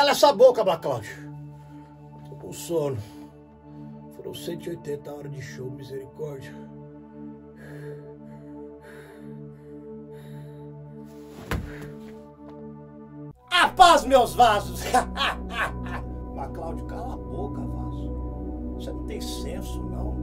Cala essa boca, Black Cláudio. Tô com sono. Foram 180 horas de show, misericórdia. A paz, meus vasos. Black Cláudio, cala a boca, vaso. Você não tem senso, não.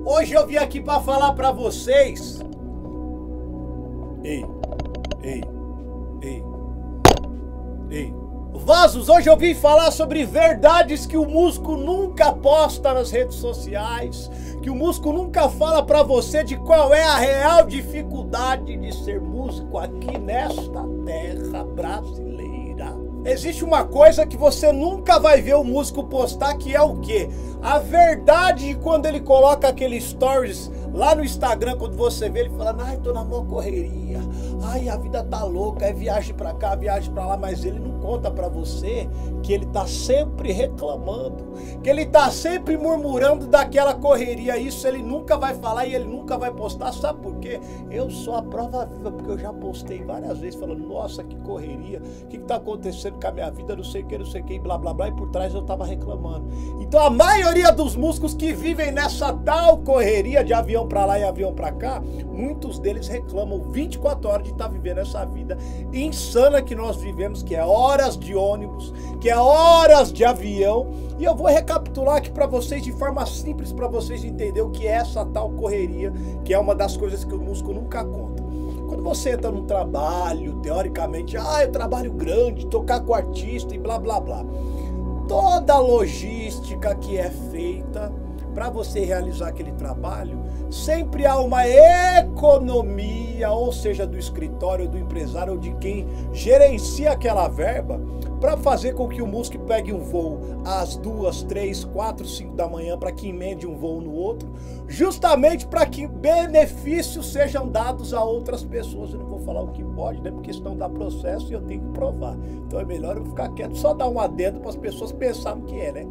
Hoje eu vim aqui pra falar pra vocês. Ei. Vasos, hoje eu vim falar sobre verdades que o músico nunca posta nas redes sociais, que o músico nunca fala pra você de qual é a real dificuldade de ser músico aqui nesta terra brasileira. Existe uma coisa que você nunca vai ver o músico postar, que é o quê? A verdade quando ele coloca aquele stories lá no Instagram, quando você vê ele falando, ai, tô na maior correria, ai, a vida tá louca, é viagem pra cá, viagem pra lá, mas ele não conta pra você que ele tá sempre reclamando, que ele tá sempre murmurando daquela correria. Isso ele nunca vai falar e ele nunca vai postar, sabe por quê? Eu sou a prova viva, porque eu já postei várias vezes falando, nossa, que correria, o que tá acontecendo com a minha vida, não sei o que, blá, blá, blá, e por trás eu tava reclamando. Então a maioria dos músicos que vivem nessa tal correria de avião pra lá e avião pra cá, muitos deles reclamam 24 horas de estar vivendo essa vida insana que nós vivemos, que é horas de ônibus, que é horas de avião. E eu vou recapitular aqui pra vocês de forma simples, pra vocês entenderem o que é essa tal correria, que é uma das coisas que o músico nunca conta. Quando você entra num trabalho, teoricamente, eu trabalho grande, tocar com artista e blá blá blá. Toda a logística que é feita para você realizar aquele trabalho, sempre há uma economia, ou seja, do escritório, do empresário ou de quem gerencia aquela verba, para fazer com que o músico pegue um voo às 2, 3, 4, 5 da manhã, para que emende um voo no outro, justamente para que benefícios sejam dados a outras pessoas. Eu não vou falar o que pode, né? Porque senão dá processo e eu tenho que provar. Então é melhor eu ficar quieto, só dar um adendo para as pessoas pensarem o que é, né?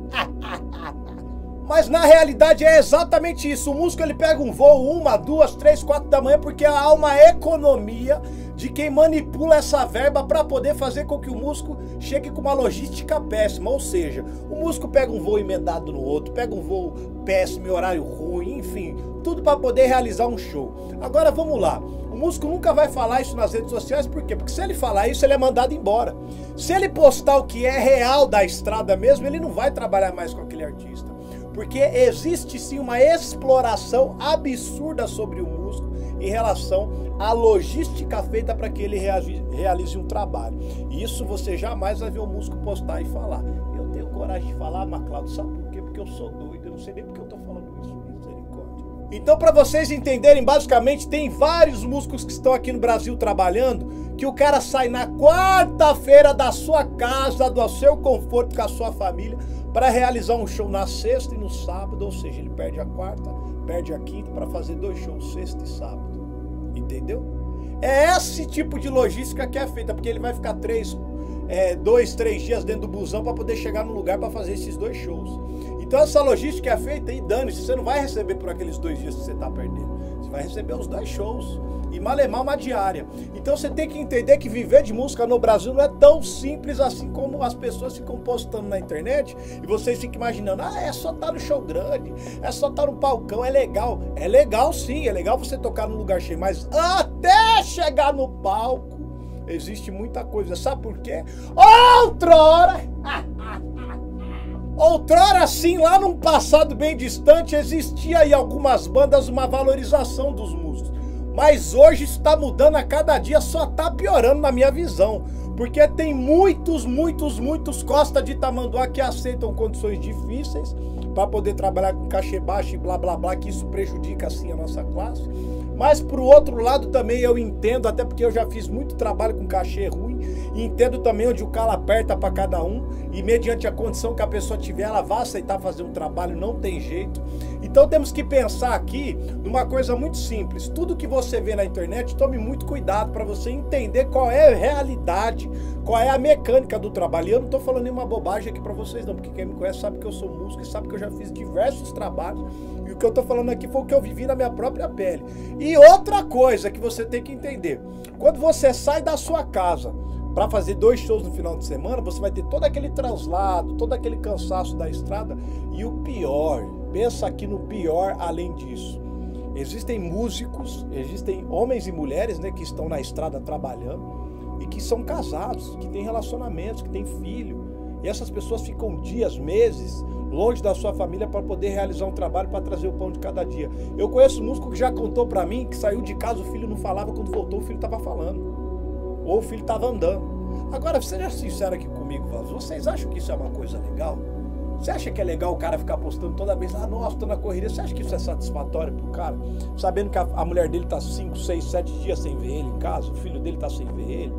Mas na realidade é exatamente isso. O músico ele pega um voo 1, 2, 3, 4 da manhã porque há uma economia de quem manipula essa verba para poder fazer com que o músico chegue com uma logística péssima. Ou seja, o músico pega um voo emendado no outro, pega um voo péssimo, horário ruim, enfim, tudo para poder realizar um show. Agora vamos lá. O músico nunca vai falar isso nas redes sociais, por quê? Porque se ele falar isso, ele é mandado embora. Se ele postar o que é real da estrada mesmo, ele não vai trabalhar mais com aquele artista. Porque existe sim uma exploração absurda sobre o músico em relação à logística feita para que ele realize um trabalho. E isso você jamais vai ver o músico postar e falar. Eu tenho coragem de falar, mas Cláudio, sabe por quê? Porque eu sou doido, eu não sei nem porque eu estou falando isso. Misericórdia. Então, para vocês entenderem, basicamente tem vários músicos que estão aqui no Brasil trabalhando, que o cara sai na quarta-feira da sua casa, do seu conforto com a sua família, para realizar um show na sexta e no sábado, ou seja, ele perde a quarta, perde a quinta para fazer 2 shows, sexta e sábado. Entendeu? É esse tipo de logística que é feita, porque ele vai ficar 2, 3 dias dentro do busão para poder chegar no lugar para fazer esses 2 shows. Então essa logística é feita e dane-se, você não vai receber por aqueles 2 dias que você está perdendo. Você vai receber os 2 shows e malemar uma diária. Então você tem que entender que viver de música no Brasil não é tão simples assim como as pessoas ficam postando na internet e vocês ficam imaginando, é só estar no show grande, é só estar no palcão, é legal. É legal sim, é legal você tocar num lugar cheio, mas até chegar no palco existe muita coisa. Sabe por quê? Outrora sim, lá num passado bem distante, existia aí algumas bandas uma valorização dos músicos. Mas hoje está mudando a cada dia, só está piorando na minha visão. Porque tem muitos Costa de Tamanduá que aceitam condições difíceis para poder trabalhar com cachê baixo e blá blá blá, que isso prejudica assim a nossa classe. Mas pro outro lado também eu entendo, até porque eu já fiz muito trabalho com cachê ruim, e entendo também onde o calo aperta para cada um, e mediante a condição que a pessoa tiver, ela vai aceitar fazer um trabalho, não tem jeito. Então temos que pensar aqui numa coisa muito simples. Tudo que você vê na internet, tome muito cuidado para você entender qual é a realidade, qual é a mecânica do trabalho. E eu não estou falando nenhuma bobagem aqui para vocês não, porque quem me conhece sabe que eu sou músico e sabe que eu já fiz diversos trabalhos, e o que eu estou falando aqui foi o que eu vivi na minha própria pele. E outra coisa que você tem que entender, quando você sai da sua casa para fazer 2 shows no final de semana, você vai ter todo aquele translado, todo aquele cansaço da estrada. E o pior, pensa aqui no pior além disso. Existem músicos, existem homens e mulheres, né, que estão na estrada trabalhando e que são casados, que têm relacionamentos, que têm filho. E essas pessoas ficam dias, meses, longe da sua família para poder realizar um trabalho para trazer o pão de cada dia. Eu conheço um músico que já contou para mim que saiu de casa, o filho não falava, quando voltou o filho estava falando. Ou o filho estava andando. Agora, seja sincero aqui comigo, vocês acham que isso é uma coisa legal? Você acha que é legal o cara ficar postando toda vez, nossa, tô na correria? Você acha que isso é satisfatório pro cara? Sabendo que a mulher dele tá 5, 6, 7 dias sem ver ele em casa, o filho dele tá sem ver ele.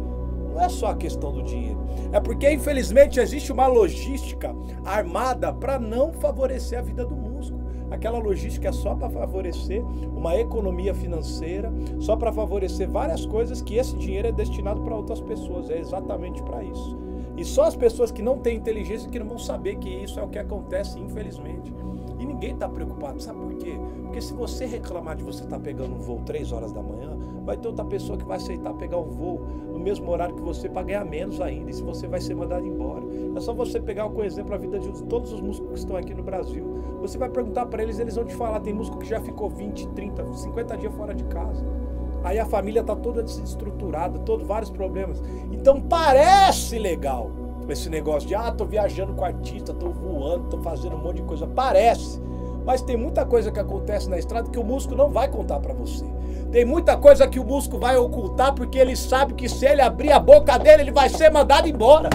Não é só a questão do dinheiro. É porque, infelizmente, existe uma logística armada para não favorecer a vida do músico. Aquela logística é só para favorecer uma economia financeira, só para favorecer várias coisas que esse dinheiro é destinado para outras pessoas. É exatamente para isso. E só as pessoas que não têm inteligência que não vão saber que isso é o que acontece, infelizmente. E ninguém está preocupado. Sabe por quê? Porque se você reclamar de você estar pegando um voo 3 horas da manhã, vai ter outra pessoa que vai aceitar pegar um voo no mesmo horário que você para ganhar menos ainda. E se você vai ser mandado embora. É só você pegar como exemplo a vida de todos os músicos que estão aqui no Brasil. Você vai perguntar para eles vão te falar. Tem músico que já ficou 20, 30, 50 dias fora de casa. Aí a família está toda desestruturada, vários problemas. Então parece legal esse negócio de, tô viajando com artista, tô voando, tô fazendo um monte de coisa. Parece, mas tem muita coisa que acontece na estrada que o músico não vai contar para você. Tem muita coisa que o músico vai ocultar porque ele sabe que se ele abrir a boca dele, ele vai ser mandado embora.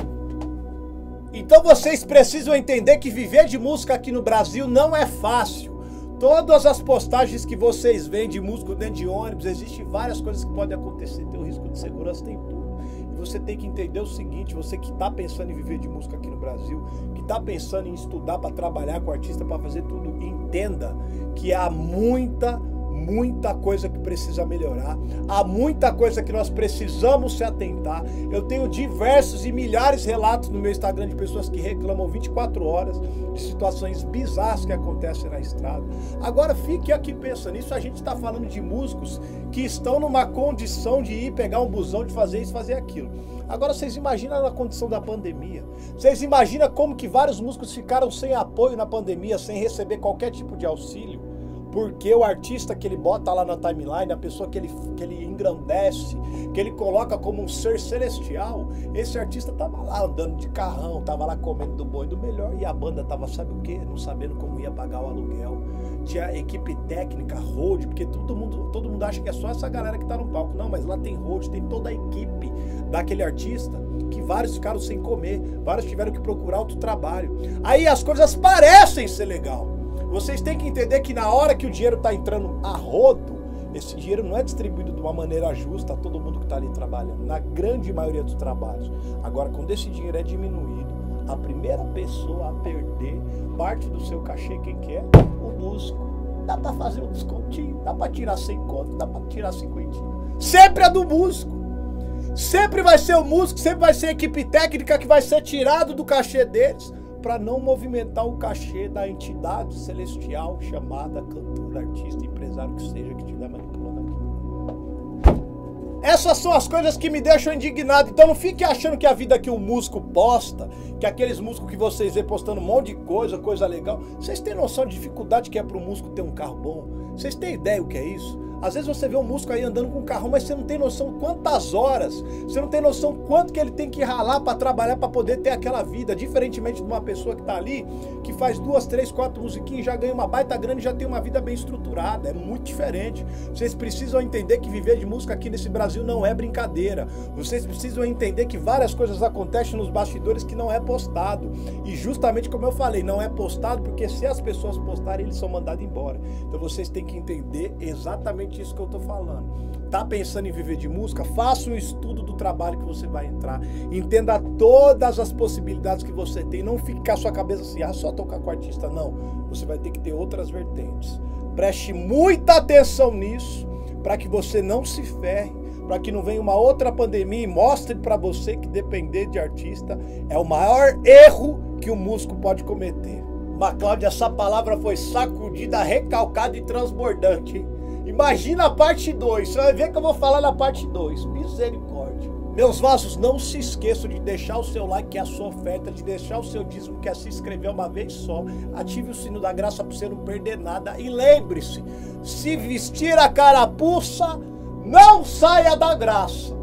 Então vocês precisam entender que viver de música aqui no Brasil não é fácil. Todas as postagens que vocês veem de músico dentro de ônibus, existem várias coisas que podem acontecer, tem o risco de segurança, tem tudo. E você tem que entender o seguinte, você que está pensando em viver de música aqui no Brasil, que está pensando em estudar para trabalhar com artista, para fazer tudo, entenda que há muita coisa que precisa melhorar, há muita coisa que nós precisamos se atentar. Eu tenho diversos e milhares de relatos no meu Instagram de pessoas que reclamam 24 horas de situações bizarras que acontecem na estrada. Agora fique aqui pensando, isso a gente está falando de músicos que estão numa condição de ir pegar um busão, de fazer isso, fazer aquilo. Agora vocês imaginam na condição da pandemia, vocês imaginam como que vários músicos ficaram sem apoio na pandemia, sem receber qualquer tipo de auxílio? Porque o artista que ele bota lá na timeline, a pessoa que ele engrandece, que ele coloca como um ser celestial, esse artista tava lá andando de carrão, tava lá comendo do bom e do melhor, e a banda tava, sabe o quê? Não sabendo como ia pagar o aluguel. Tinha equipe técnica, road, porque todo mundo acha que é só essa galera que tá no palco. Não, mas lá tem road, tem toda a equipe daquele artista, que vários ficaram sem comer, vários tiveram que procurar outro trabalho. Aí as coisas parecem ser legal. Vocês têm que entender que na hora que o dinheiro está entrando a rodo, esse dinheiro não é distribuído de uma maneira justa a todo mundo que está ali trabalhando, na grande maioria dos trabalhos. Agora, quando esse dinheiro é diminuído, a primeira pessoa a perder parte do seu cachê, quem que é? O músico. Dá para fazer um descontinho, dá para tirar 100 conto, dá para tirar 50. Sempre é do músico. Sempre vai ser o músico, sempre vai ser a equipe técnica que vai ser tirado do cachê deles, para não movimentar o cachê da entidade celestial chamada cantor, artista, empresário, que seja, que estiver manipulando aqui. Essas são as coisas que me deixam indignado. Então não fique achando que a vida que o músico posta, que aqueles músicos que vocês vê postando um monte de coisa legal, vocês têm noção de dificuldade que é para o músico ter um carro bom? Vocês têm ideia o que é isso? Às vezes você vê um músico aí andando com um carrão, mas você não tem noção quantas horas, você não tem noção quanto que ele tem que ralar para trabalhar para poder ter aquela vida, diferentemente de uma pessoa que está ali, que faz 2, 3, 4 musiquinhas, já ganha uma baita grana e já tem uma vida bem estruturada. É muito diferente. Vocês precisam entender que viver de música aqui nesse Brasil não é brincadeira. Vocês precisam entender que várias coisas acontecem nos bastidores que não é postado. E justamente como eu falei, não é postado porque se as pessoas postarem, eles são mandados embora. Então vocês têm que entender exatamente isso que eu tô falando. Tá pensando em viver de música? Faça um estudo do trabalho que você vai entrar. Entenda todas as possibilidades que você tem. Não fique com a sua cabeça assim, só tocar com artista. Não. Você vai ter que ter outras vertentes. Preste muita atenção nisso, para que você não se ferre, para que não venha uma outra pandemia e mostre para você que depender de artista é o maior erro que o músico pode cometer. Mas, Cláudia, essa palavra foi sacudida, recalcada e transbordante, hein? Imagina a parte 2, você vai ver que eu vou falar na parte 2. Misericórdia. Meus vasos, não se esqueçam de deixar o seu like, que é a sua oferta, de deixar o seu dízimo, que é se inscrever uma vez só. Ative o sino da graça para você não perder nada. E lembre-se, se vestir a carapuça, não saia da graça.